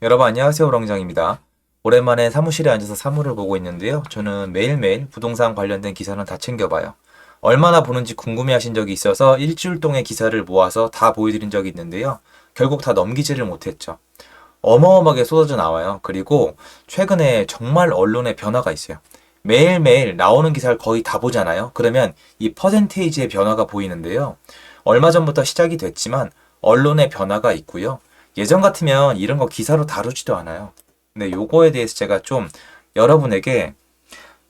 여러분 안녕하세요. 우렁장입니다. 오랜만에 사무실에 앉아서 사무를 보고 있는데요. 저는 매일매일 부동산 관련된 기사는 다 챙겨봐요. 얼마나 보는지 궁금해하신 적이 있어서 일주일 동안 기사를 모아서 다 보여드린 적이 있는데요. 결국 다 넘기지를 못했죠. 어마어마하게 쏟아져 나와요. 그리고 최근에 정말 언론에 변화가 있어요. 매일매일 나오는 기사를 거의 다 보잖아요. 그러면 이 퍼센테이지의 변화가 보이는데요. 얼마 전부터 시작이 됐지만 언론의 변화가 있고요. 예전 같으면 이런 거 기사로 다루지도 않아요. 근데 요거에 대해서 제가 좀 여러분에게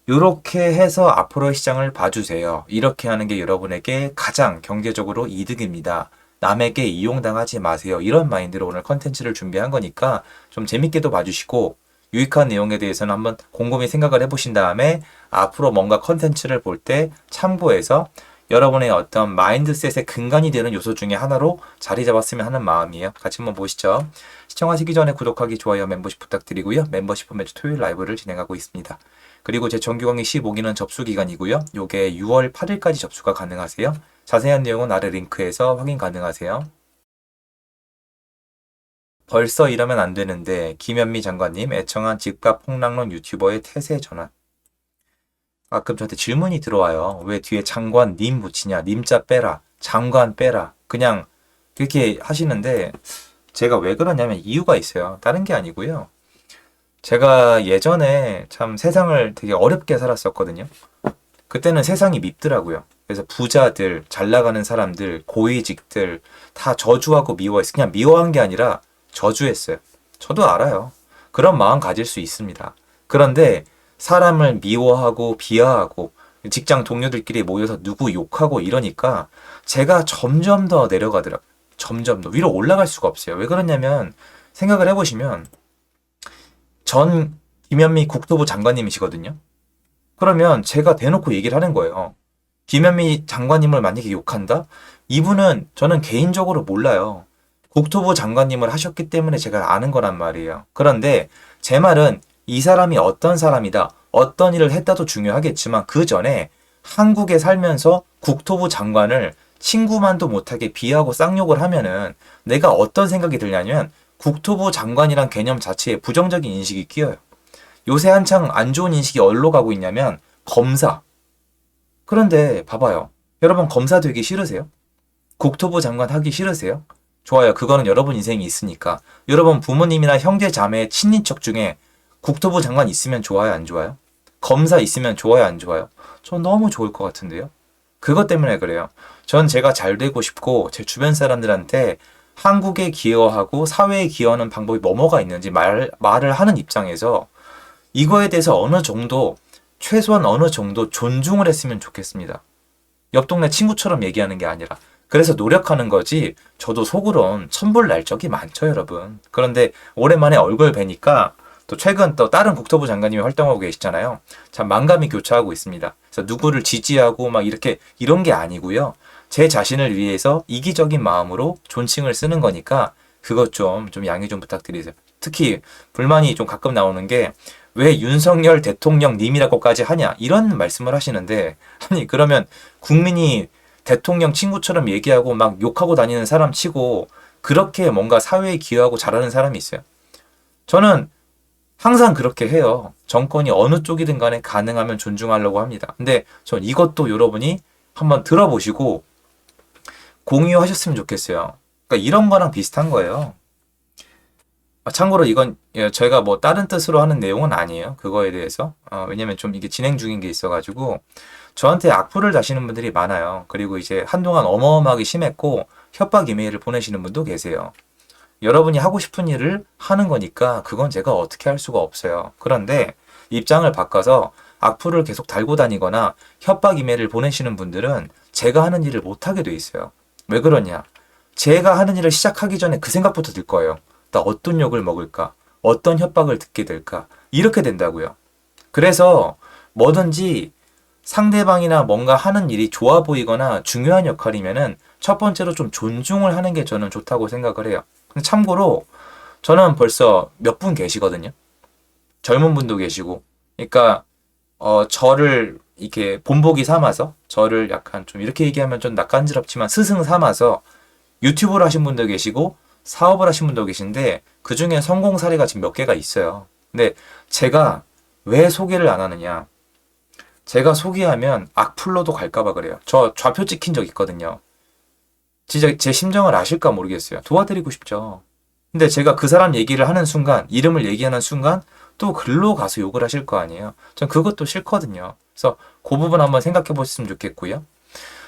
이렇게 해서 앞으로의 시장을 봐주세요. 이렇게 하는 게 여러분에게 가장 경제적으로 이득입니다. 남에게 이용당하지 마세요. 이런 마인드로 오늘 컨텐츠를 준비한 거니까 좀 재밌게도 봐주시고 유익한 내용에 대해서는 한번 곰곰이 생각을 해보신 다음에 앞으로 뭔가 컨텐츠를 볼 때 참고해서 여러분의 어떤 마인드셋의 근간이 되는 요소 중에 하나로 자리 잡았으면 하는 마음이에요. 같이 한번 보시죠. 시청하시기 전에 구독하기, 좋아요, 멤버십 부탁드리고요. 멤버십은 매주 토요일 라이브를 진행하고 있습니다. 그리고 제 정규 강의 15기는 접수 기간이고요. 요게 6월 8일까지 접수가 가능하세요. 자세한 내용은 아래 링크에서 확인 가능하세요. 벌써 이러면 안 되는데 김현미 장관님 애청한 집값 폭락론 유튜버의 태세 전환. 가끔 저한테 질문이 들어와요. 왜 뒤에 장관 님 붙이냐? 님자 빼라. 장관 빼라. 그냥 그렇게 하시는데 제가 왜 그러냐면 이유가 있어요. 다른 게 아니고요. 제가 예전에 참 세상을 되게 어렵게 살았었거든요. 그때는 세상이 밉더라고요. 그래서 부자들, 잘 나가는 사람들, 고위직들 다 저주하고 미워했어요. 그냥 미워한 게 아니라 저주했어요. 저도 알아요. 그런 마음 가질 수 있습니다. 그런데 사람을 미워하고 비하하고 직장 동료들끼리 모여서 누구 욕하고 이러니까 제가 점점 더 내려가더라고요. 점점 더 위로 올라갈 수가 없어요. 왜 그러냐면 생각을 해보시면 전 김현미 국토부 장관님이시거든요. 그러면 제가 대놓고 얘기를 하는 거예요. 김현미 장관님을 만약에 욕한다? 이분은 저는 개인적으로 몰라요. 국토부 장관님을 하셨기 때문에 제가 아는 거란 말이에요. 그런데 제 말은 이 사람이 어떤 사람이다, 어떤 일을 했다도 중요하겠지만 그 전에 한국에 살면서 국토부 장관을 친구만도 못하게 비하고 쌍욕을 하면은 내가 어떤 생각이 들냐면 국토부 장관이란 개념 자체에 부정적인 인식이 끼어요. 요새 한창 안 좋은 인식이 어디로 가고 있냐면 검사. 그런데 봐봐요. 여러분 검사 되기 싫으세요? 국토부 장관 하기 싫으세요? 좋아요. 그거는 여러분 인생이 있으니까. 여러분 부모님이나 형제 자매 친인척 중에 국토부 장관 있으면 좋아요, 안 좋아요? 검사 있으면 좋아요, 안 좋아요? 전 너무 좋을 것 같은데요. 그것 때문에 그래요. 전 제가 잘 되고 싶고 제 주변 사람들한테 한국에 기여하고 사회에 기여하는 방법이 뭐뭐가 있는지 말을 하는 입장에서 이거에 대해서 어느 정도 최소한 어느 정도 존중을 했으면 좋겠습니다. 옆 동네 친구처럼 얘기하는 게 아니라. 그래서 노력하는 거지 저도 속으론 천불 날 적이 많죠, 여러분. 그런데 오랜만에 얼굴 뵈니까 또 최근 또 다른 국토부 장관님이 활동하고 계시잖아요. 참 만감이 교차하고 있습니다. 그래서 누구를 지지하고 막 이렇게 이런 게 아니고요. 제 자신을 위해서 이기적인 마음으로 존칭을 쓰는 거니까 그것 좀 양해 좀 부탁드리세요. 특히 불만이 좀 가끔 나오는 게 왜 윤석열 대통령 님이라고까지 하냐 이런 말씀을 하시는데 아니 그러면 국민이 대통령 친구처럼 얘기하고 막 욕하고 다니는 사람 치고 그렇게 뭔가 사회에 기여하고 잘하는 사람이 있어요. 저는 항상 그렇게 해요. 정권이 어느 쪽이든 간에 가능하면 존중하려고 합니다. 근데 전 이것도 여러분이 한번 들어보시고 공유하셨으면 좋겠어요. 그러니까 이런 거랑 비슷한 거예요. 참고로 이건 저희가 뭐 다른 뜻으로 하는 내용은 아니에요. 그거에 대해서. 왜냐면 좀 이게 진행 중인 게 있어가지고 저한테 악플을 다시는 분들이 많아요. 그리고 이제 한동안 어마어마하게 심했고 협박 이메일을 보내시는 분도 계세요. 여러분이 하고 싶은 일을 하는 거니까 그건 제가 어떻게 할 수가 없어요. 그런데 입장을 바꿔서 악플을 계속 달고 다니거나 협박 이메일을 보내시는 분들은 제가 하는 일을 못하게 돼 있어요. 왜 그러냐? 제가 하는 일을 시작하기 전에 그 생각부터 들 거예요. 나 어떤 욕을 먹을까? 어떤 협박을 듣게 될까? 이렇게 된다고요. 그래서 뭐든지 상대방이나 뭔가 하는 일이 좋아 보이거나 중요한 역할이면은 첫 번째로 좀 존중을 하는 게 저는 좋다고 생각을 해요. 근데 참고로 저는 벌써 몇 분 계시거든요. 젊은 분도 계시고. 그러니까 저를 이렇게 본보기 삼아서 저를 약간 좀 이렇게 얘기하면 좀 낯간지럽지만 스승 삼아서 유튜브를 하신 분도 계시고 사업을 하신 분도 계신데 그 중에 성공 사례가 지금 몇 개가 있어요. 근데 제가 왜 소개를 안 하느냐? 제가 소개하면 악플로도 갈까봐 그래요. 저 좌표 찍힌 적 있거든요. 진짜 제 심정을 아실까 모르겠어요. 도와드리고 싶죠. 근데 제가 그 사람 얘기를 하는 순간, 이름을 얘기하는 순간 또 글로 가서 욕을 하실 거 아니에요. 전 그것도 싫거든요. 그래서 그 부분 한번 생각해 보셨으면 좋겠고요.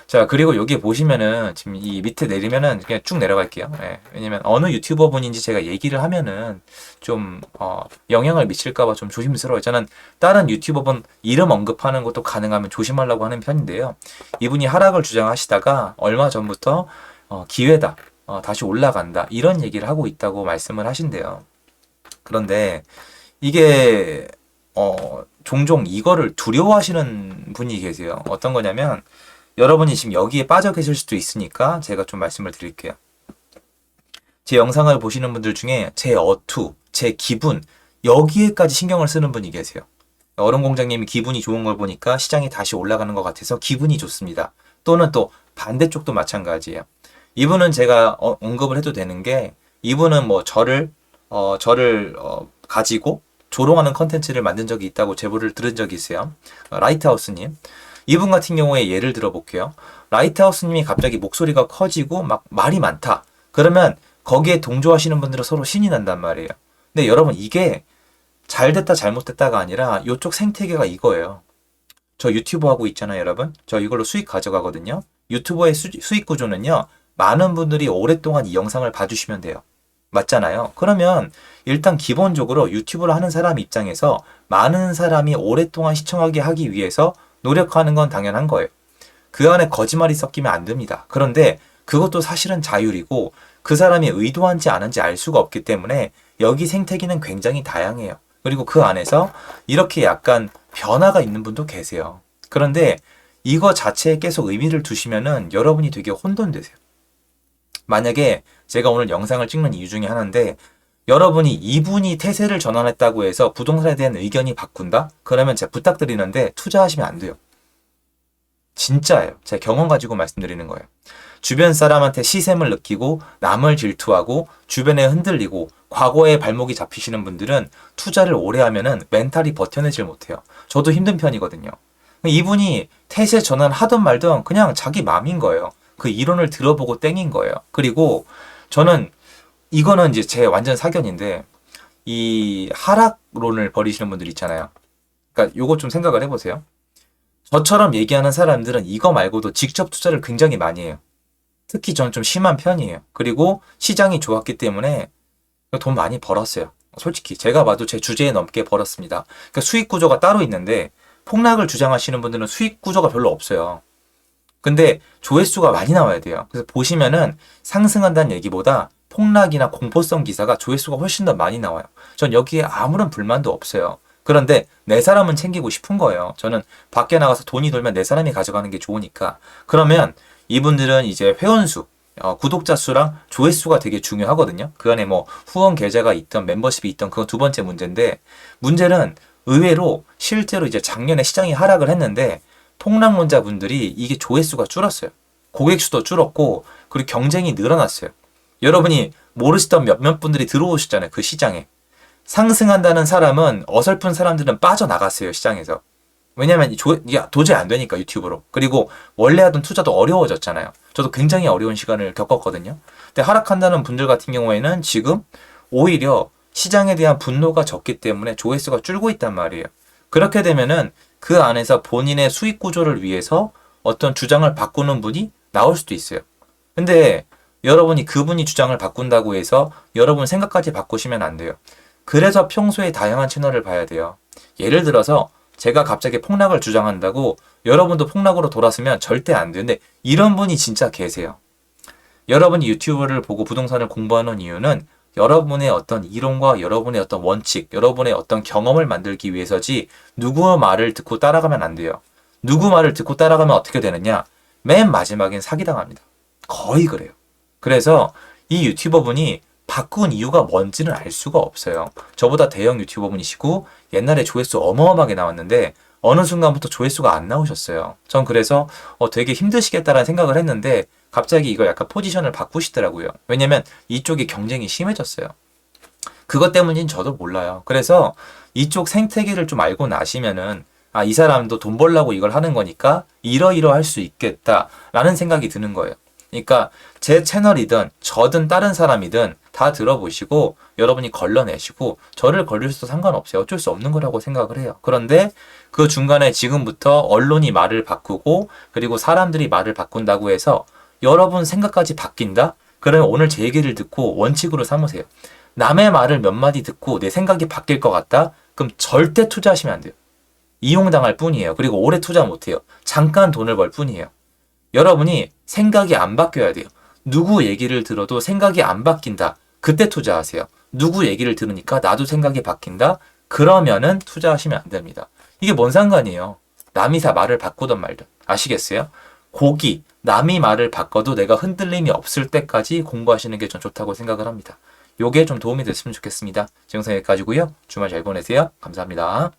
자, 그리고 여기 보시면은 지금 이 밑에 내리면은 그냥 쭉 내려갈게요. 예, 왜냐면 어느 유튜버 분인지 제가 얘기를 하면은 좀 영향을 미칠까 봐 좀 조심스러워요. 저는 다른 유튜버 분 이름 언급하는 것도 가능하면 조심하려고 하는 편인데요. 이분이 하락을 주장하시다가 얼마 전부터 기회다. 다시 올라간다. 이런 얘기를 하고 있다고 말씀을 하신대요. 그런데 이게 종종 이거를 두려워하시는 분이 계세요. 어떤 거냐면 여러분이 지금 여기에 빠져 계실 수도 있으니까 제가 좀 말씀을 드릴게요. 제 영상을 보시는 분들 중에 제 어투, 제 기분 여기에까지 신경을 쓰는 분이 계세요. 얼음공장님이 기분이 좋은 걸 보니까 시장이 다시 올라가는 것 같아서 기분이 좋습니다. 또는 또 반대쪽도 마찬가지예요. 이분은 제가 언급을 해도 되는 게 이분은 뭐 저를 가지고 조롱하는 컨텐츠를 만든 적이 있다고 제보를 들은 적이 있어요. 라이트하우스님. 이분 같은 경우에 예를 들어 볼게요. 라이트하우스님이 갑자기 목소리가 커지고 막 말이 많다. 그러면 거기에 동조하시는 분들은 서로 신이 난단 말이에요. 근데 여러분 이게 잘됐다 잘못됐다가 아니라 이쪽 생태계가 이거예요. 저 유튜브 하고 있잖아요, 여러분. 저 이걸로 수익 가져가거든요. 유튜버의 수익 구조는요. 많은 분들이 오랫동안 이 영상을 봐주시면 돼요. 맞잖아요. 그러면 일단 기본적으로 유튜브를 하는 사람 입장에서 많은 사람이 오랫동안 시청하게 하기 위해서 노력하는 건 당연한 거예요. 그 안에 거짓말이 섞이면 안 됩니다. 그런데 그것도 사실은 자율이고 그 사람이 의도한지 아는지 알 수가 없기 때문에 여기 생태계는 굉장히 다양해요. 그리고 그 안에서 이렇게 약간 변화가 있는 분도 계세요. 그런데 이거 자체에 계속 의미를 두시면은 여러분이 되게 혼돈되세요. 만약에 제가 오늘 영상을 찍는 이유 중에 하나인데 여러분이 이분이 태세를 전환했다고 해서 부동산에 대한 의견이 바꾼다? 그러면 제가 부탁드리는데 투자하시면 안 돼요. 진짜예요. 제 경험 가지고 말씀드리는 거예요. 주변 사람한테 시샘을 느끼고 남을 질투하고 주변에 흔들리고 과거에 발목이 잡히시는 분들은 투자를 오래 하면은 멘탈이 버텨내질 못해요. 저도 힘든 편이거든요. 이분이 태세 전환 하든 말든 그냥 자기 맘인 거예요. 그 이론을 들어보고 땡인 거예요. 그리고 저는 이거는 이제 제 완전 사견인데 이 하락론을 벌이시는 분들 있잖아요. 그러니까 요거 좀 생각을 해보세요. 저처럼 얘기하는 사람들은 이거 말고도 직접 투자를 굉장히 많이 해요. 특히 저는 좀 심한 편이에요. 그리고 시장이 좋았기 때문에 돈 많이 벌었어요. 솔직히 제가 봐도 제 주제에 넘게 벌었습니다. 그러니까 수익 구조가 따로 있는데 폭락을 주장하시는 분들은 수익 구조가 별로 없어요. 근데 조회수가 많이 나와야 돼요. 그래서 보시면은 상승한다는 얘기보다 폭락이나 공포성 기사가 조회수가 훨씬 더 많이 나와요. 전 여기에 아무런 불만도 없어요. 그런데 내 사람은 챙기고 싶은 거예요. 저는 밖에 나가서 돈이 돌면 내 사람이 가져가는 게 좋으니까. 그러면 이분들은 이제 회원수, 구독자 수랑 조회수가 되게 중요하거든요. 그 안에 뭐 후원 계좌가 있던 멤버십이 있던 그건 두 번째 문제인데 문제는 의외로 실제로 이제 작년에 시장이 하락을 했는데 폭락론자분들이 이게 조회수가 줄었어요. 고객 수도 줄었고 그리고 경쟁이 늘어났어요. 여러분이 모르시던 몇몇 분들이 들어오셨잖아요. 그 시장에. 상승한다는 사람은 어설픈 사람들은 빠져나갔어요. 시장에서. 왜냐면 이게 도저히 안 되니까 유튜브로. 그리고 원래 하던 투자도 어려워졌잖아요. 저도 굉장히 어려운 시간을 겪었거든요. 근데 하락한다는 분들 같은 경우에는 지금 오히려 시장에 대한 분노가 적기 때문에 조회수가 줄고 있단 말이에요. 그렇게 되면은 그 안에서 본인의 수익 구조를 위해서 어떤 주장을 바꾸는 분이 나올 수도 있어요. 근데 여러분이 그분이 주장을 바꾼다고 해서 여러분 생각까지 바꾸시면 안 돼요. 그래서 평소에 다양한 채널을 봐야 돼요. 예를 들어서 제가 갑자기 폭락을 주장한다고 여러분도 폭락으로 돌았으면 절대 안 돼요. 근데 이런 분이 진짜 계세요. 여러분이 유튜브를 보고 부동산을 공부하는 이유는 여러분의 어떤 이론과 여러분의 어떤 원칙, 여러분의 어떤 경험을 만들기 위해서지 누구 말을 듣고 따라가면 안 돼요. 누구 말을 듣고 따라가면 어떻게 되느냐? 맨 마지막엔 사기당합니다. 거의 그래요. 그래서 이 유튜버 분이 바꾼 이유가 뭔지는 알 수가 없어요. 저보다 대형 유튜버 분이시고 옛날에 조회수 어마어마하게 나왔는데 어느 순간부터 조회수가 안 나오셨어요. 전 그래서 되게 힘드시겠다라는 생각을 했는데 갑자기 이걸 약간 포지션을 바꾸시더라고요. 왜냐면 이쪽이 경쟁이 심해졌어요. 그것 때문인 저도 몰라요. 그래서 이쪽 생태계를 좀 알고 나시면은 아, 이 사람도 돈 벌려고 이걸 하는 거니까 이러이러할 수 있겠다라는 생각이 드는 거예요. 그러니까 제 채널이든 저든 다른 사람이든 다 들어보시고 여러분이 걸러내시고 저를 걸리셔도 상관없어요. 어쩔 수 없는 거라고 생각을 해요. 그런데 그 중간에 지금부터 언론이 말을 바꾸고 그리고 사람들이 말을 바꾼다고 해서 여러분 생각까지 바뀐다? 그러면 오늘 제 얘기를 듣고 원칙으로 삼으세요. 남의 말을 몇 마디 듣고 내 생각이 바뀔 것 같다? 그럼 절대 투자하시면 안 돼요. 이용당할 뿐이에요. 그리고 오래 투자 못해요. 잠깐 돈을 벌 뿐이에요. 여러분이 생각이 안 바뀌어야 돼요. 누구 얘기를 들어도 생각이 안 바뀐다. 그때 투자하세요. 누구 얘기를 들으니까 나도 생각이 바뀐다. 그러면은 투자하시면 안 됩니다. 이게 뭔 상관이에요. 남이 다 말을 바꾸던 말든. 아시겠어요? 고기, 남이 말을 바꿔도 내가 흔들림이 없을 때까지 공부하시는 게 전 좋다고 생각을 합니다. 요게 좀 도움이 됐으면 좋겠습니다. 지금 여기까지고요. 주말 잘 보내세요. 감사합니다.